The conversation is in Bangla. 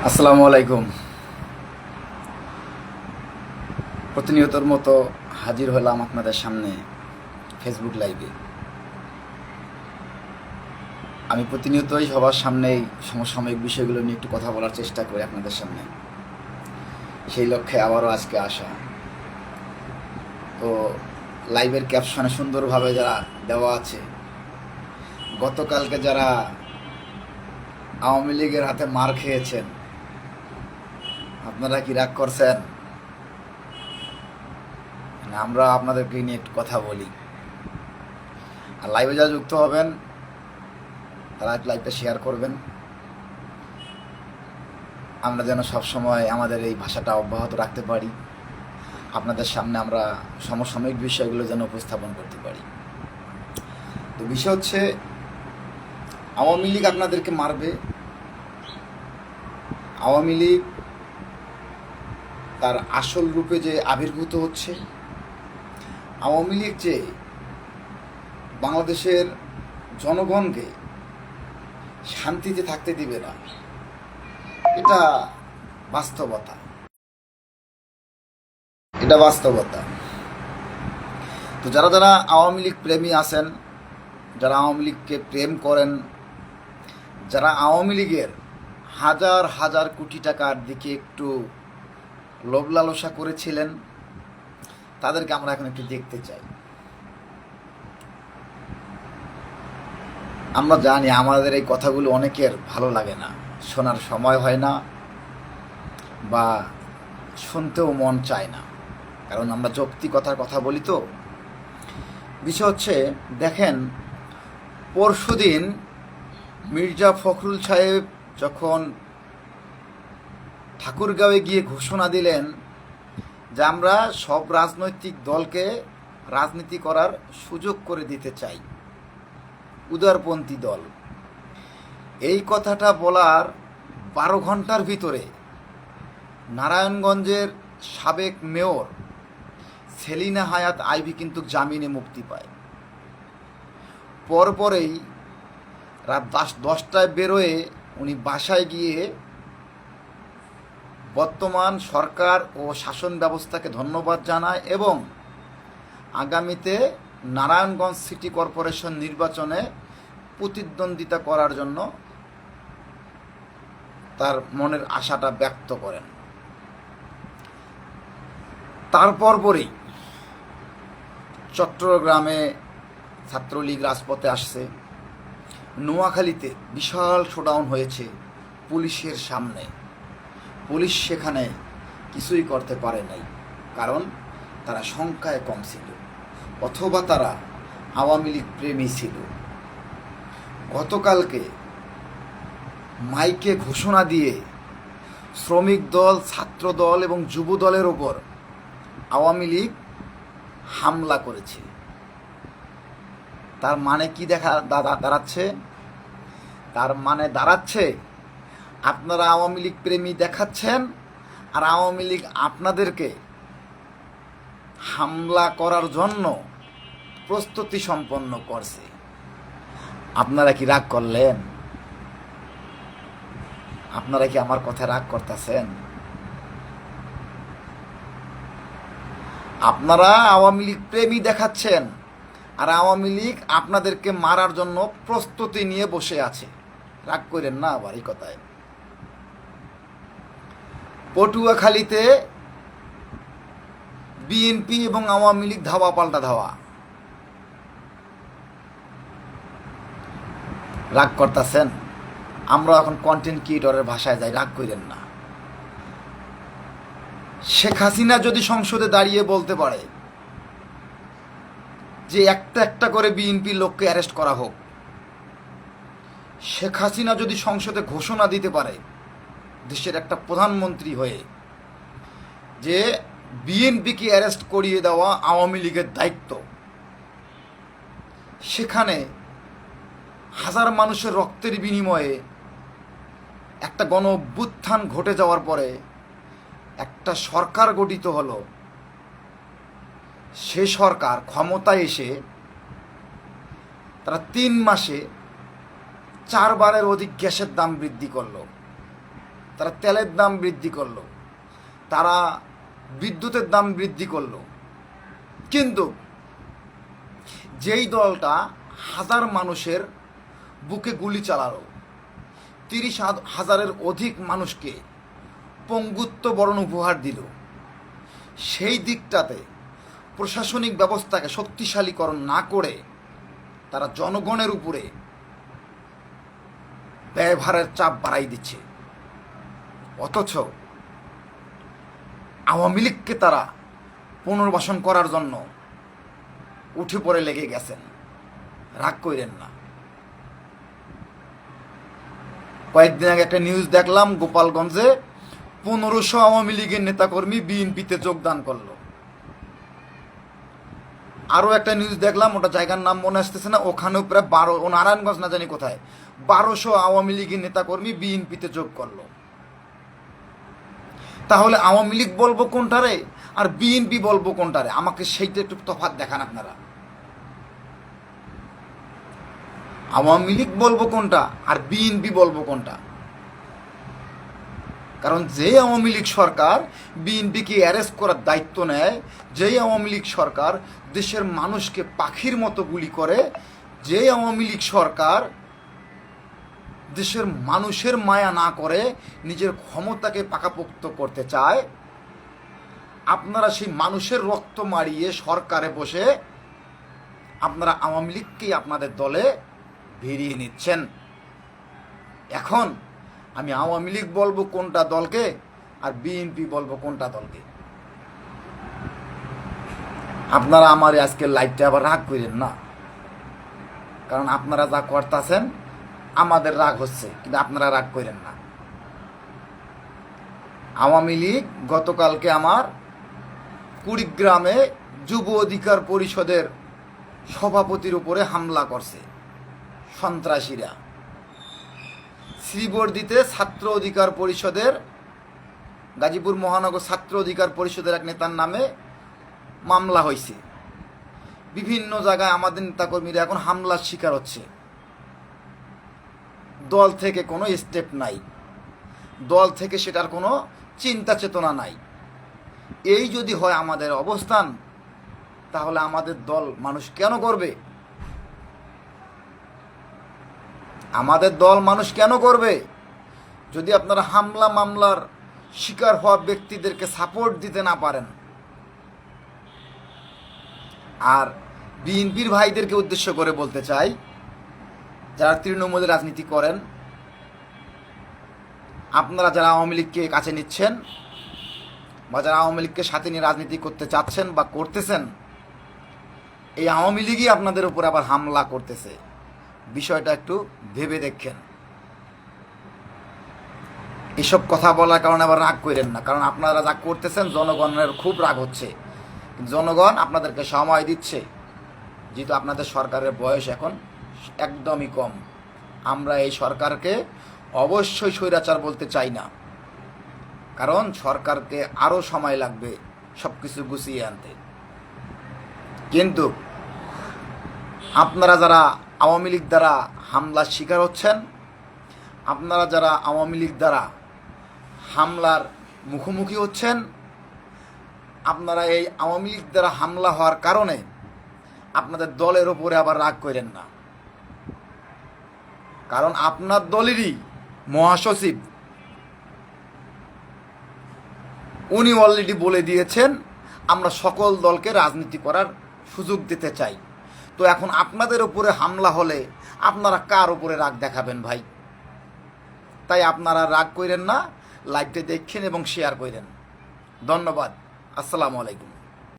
আসসালামু আলাইকুম। প্রতিনিয়তর মতো হাজির হলাম আপনাদের সামনে ফেসবুক লাইভে। আমি প্রতিনিয়তই সবার সামনেই সমসাময়িক বিষয়গুলো নিয়ে একটু কথা বলার চেষ্টা করি আপনাদের সামনে। সেই লক্ষ্যে আবারও আজকে আসা। তো লাইভের ক্যাপশনে সুন্দরভাবে যারা দেওয়া আছে, গতকালকে যারা আওয়ামী লীগের হাতে মার খেয়েছেন, আপনারা কি রাগ করছেন? আমরা আপনাদেরকে নিয়ে একটু কথা বলি। আর লাইভে যারা যুক্ত হবেন তারা লাইভটা শেয়ার করবেন, আমরা যেন সবসময় আমাদের এই ভাষাটা অব্যাহত রাখতে পারি, আপনাদের সামনে আমরা সমসাময়িক বিষয়গুলো যেন উপস্থাপন করতে পারি। তো বিষয় হচ্ছে, আওয়ামী লীগ আপনাদেরকে মারবে। আওয়ামী লীগ তার আসল রূপে যে আবির্ভূত হচ্ছে, আওয়ামী লীগ যে বাংলাদেশের জনগণকে শান্তিতে থাকতে দিবে না, এটা বাস্তবতা। তো যারা যারা আওয়ামী লীগ প্রেমী আছেন, যারা আওয়ামী লীগকে প্রেম করেন, যারা আওয়ামী লীগের হাজার হাজার কোটি টাকার দিকে একটু লোভ লালসা করেছিলেন, তাদেরকে আমরা এখন একটু দেখতে চাই। আমরা জানি আমাদের এই কথাগুলো অনেকের ভালো লাগে না, শোনার সময় হয় না বা শুনতেও মন চায় না, কারণ আমরা যৌক্তিক কথার কথা বলি। তো বিষয় হচ্ছে, দেখেন, পরশুদিন মির্জা ফখরুল সাহেব যখন ঠাকুরগাঁওয়ে গিয়ে ঘোষণা দিলেন যে আমরা সব রাজনৈতিক দলকে রাজনীতি করার সুযোগ করে দিতে চাই, উদারপন্থী দল, এই কথাটা বলার 12 ঘন্টার ভিতরে নারায়ণগঞ্জের সাবেক মেয়র সেলিনা হায়াৎ আইভী কিন্তু জামিনে মুক্তি পায়। পরপরেই রাত 10টায় বেরোয় উনি বাসায় গিয়ে বর্তমান সরকার ও শাসন ব্যবস্থাকে ধন্যবাদ জানায় এবং আগামীতে নারায়ণগঞ্জ সিটি কর্পোরেশন নির্বাচনে প্রতিদ্বন্দ্বিতা করার জন্য তার মনের আশাটা ব্যক্ত করেন। তারপর পরেই চট্টগ্রামে ছাত্রলীগ রাজপথে আসছে, নোয়াখালীতে বিশাল শোডাউন হয়েছে পুলিশের সামনে। পুলিশ সেখানে কিছুই করতে পারে নাই, কারণ তারা সংখ্যায় কম ছিল, অথবা তারা আওয়ামী লীগ প্রেমী ছিল। গতকালকে মাইকে ঘোষণা দিয়ে শ্রমিক দল, ছাত্র দল এবং যুব দলের ওপর আওয়ামী লীগ হামলা করেছে। তার মানে কি দাঁড়াচ্ছে? তার মানে দাঁড়াচ্ছে আপনারা আওয়ামী লীগ প্রেমী দেখাচ্ছেন, আর আওয়ামী লীগ আপনাদেরকে হামলা করার জন্য প্রস্তুতি সম্পন্ন করছে। আপনারা কি রাগ করলেন? আপনারা কি আমার কথা রাগ করতেছেন? আপনারা আওয়ামী লীগ প্রেমী দেখাচ্ছেন, আর আওয়ামী লীগ আপনাদেরকে মারার জন্য প্রস্তুতি নিয়ে বসে আছে। রাগ করেন না আবার এই কথায়। পটুয়াখালীতে বিএনপি এবং আওয়ামী লীগ ধাওয়া পাল্টা ধাওয়া। রাগ করতেছেন? আমরা এখন কন্টেন্ট ক্রিয়েটরের ভাষায় যাই, রাগ করেন না। শেখ হাসিনা যদি সংসদে দাঁড়িয়ে বলতে পারে যে একটা একটা করে বিএনপি লোককে অ্যারেস্ট করা হোক, শেখ হাসিনা যদি সংসদে ঘোষণা দিতে পারে দেশের একটা প্রধানমন্ত্রী হয়ে যে বিএনপিকে অ্যারেস্ট করিয়ে দেওয়া আওয়ামী লীগের দায়িত্ব, সেখানে হাজার মানুষের রক্তের বিনিময়ে একটা গণ অভ্যুত্থান ঘটে যাওয়ার পরে একটা সরকার গঠিত হলো, সে সরকার ক্ষমতায় এসে তারা 3 মাসে 4 বারের অধিক গ্যাসের দাম বৃদ্ধি করলো। তারা তেলের দাম বৃদ্ধি করলো, তারা বিদ্যুতের দাম বৃদ্ধি করলো, কিন্তু যেই দলটা হাজার মানুষের বুকে গুলি চালালো, 30,000-এর অধিক মানুষকে পঙ্গুত্ব বরণ উপহার দিল, সেই দিকটাতে প্রশাসনিক ব্যবস্থাকে শক্তিশালীকরণ না করে তারা জনগণের উপরে ব্যয়ভারের চাপ বাড়াই দিচ্ছে। অথচ আওয়ামী লীগকে তারা পুনর্বাসন করার জন্য উঠে পড়ে লেগে গেছেন। রাগ কইরেন না। কয়েকদিন আগে একটা নিউজ দেখলাম, গোপালগঞ্জে 1500 আওয়ামী লীগের নেতাকর্মী বিএনপিতে যোগদান করলো। আরও একটা নিউজ দেখলাম, ওটা জায়গার নাম মনে আসতেছে না, ওখানেও প্রায় 12, নারায়ণগঞ্জ না জানি কোথায়, 1200 আওয়ামী লীগের নেতাকর্মী বিএনপিতে যোগ করলো। তাহলে আওয়ামী লীগ বলবো কোনটারে আর বিএনপি বলবো কোনটারে? আমাকে সেইটা একটু তফাৎ দেখান আপনারা। আওয়ামী লীগ বলবো কোনটা আর বিএনপি বলবো কোনটা? কারণ যেই আওয়ামী লীগ সরকার বিএনপিকে অ্যারেস্ট করার দায়িত্ব নেয়, যেই আওয়ামী লীগ সরকার দেশের মানুষকে পাখির মতো গুলি করে, যেই আওয়ামী লীগ সরকার দেশের মানুষের মায়া না করে নিজের ক্ষমতাকে পাকাপোক্ত করতে চায়, আপনারা সেই মানুষের রক্ত মারিয়ে সরকারে বসে আপনারা আওয়ামী লীগকেই আপনাদের দলে ভিড়িয়ে নিচ্ছেন। এখন আমি আওয়ামী লীগ বলবো কোনটা দলকে আর বিএনপি বলবো কোনটা দলকে? আপনারা আমার আজকের লাইভটা আবার রাগ করেন না, কারণ আপনারা যা করতেছেন আমাদের রাগ হচ্ছে, কিন্তু আপনারা রাগ করেন না। আওয়ামী লীগ গতকালকে আমার কুড়িগ্রামে যুব অধিকার পরিষদের সভাপতির উপরে হামলা করছে সন্ত্রাসীরা। শ্রীবর্দিতে ছাত্র অধিকার পরিষদের, গাজীপুর মহানগর ছাত্র অধিকার পরিষদের এক নেতার নামে মামলা হয়েছে। বিভিন্ন জায়গায় আমাদের নেতাকর্মীরা এখন হামলার শিকার হচ্ছে। দল থেকে কোনো স্টেপ নাই, দল থেকে সেটার কোনো চিন্তা চেতনা নাই। এই যদি হয় আমাদের অবস্থান, তাহলে আমাদের দল মানুষ কেন করবে? আমাদের দল মানুষ কেন করবে? যদি আপনারা হামলা মামলার শিকার হওয়া ব্যক্তিদেরকে সাপোর্ট দিতে না পারেন। আর বিএনপির ভাইদেরকে উদ্দেশ্য করে বলতে চাই, যারা তৃণমূলের রাজনীতি করেন, আপনারা যারা আওয়ামী লীগকে কাছে নিচ্ছেন বা যারা আওয়ামী লীগকে সাথে নিয়ে রাজনীতি করতে চাচ্ছেন বা করতেছেন, এই আওয়ামী লীগই আপনাদের উপর আবার হামলা করতেছে। বিষয়টা একটু ভেবে দেখেন। এসব কথা বলার কারণে আবার রাগ করেন না, কারণ আপনারা যা করতেছেন জনগণের খুব রাগ হচ্ছে। জনগণ আপনাদেরকে সময় দিচ্ছে, যেহেতু আপনাদের সরকারের বয়স এখন একদমই কম। আমরা এই সরকারকে অবশ্যই স্বৈরাচার বলতে চাই না, কারণ সরকারকে আরও সময় লাগবে সব কিছু গুছিয়ে আনতে। কিন্তু আপনারা যারা আওয়ামী লীগ দ্বারা হামলার শিকার হচ্ছেন, আপনারা যারা আওয়ামী লীগ দ্বারা হামলার মুখোমুখি হচ্ছেন, আপনারা এই আওয়ামী লীগ দ্বারা হামলা হওয়ার কারণে আপনাদের দলের ওপরে আবার রাগ করেন না। কারণ আপনার দলেরই মহাসচিব উনি অলরেডি বলে দিয়েছেন আমরা সকল দলকে রাজনীতি করার সুযোগ দিতে চাই। তো এখন আপনাদের উপরে হামলা হলে আপনারা কার উপরে রাগ দেখাবেন ভাই? তাই আপনারা রাগ করেন না, লাইভটা দেখেন এবং শেয়ার করেন। ধন্যবাদ। আসসালামু আলাইকুম।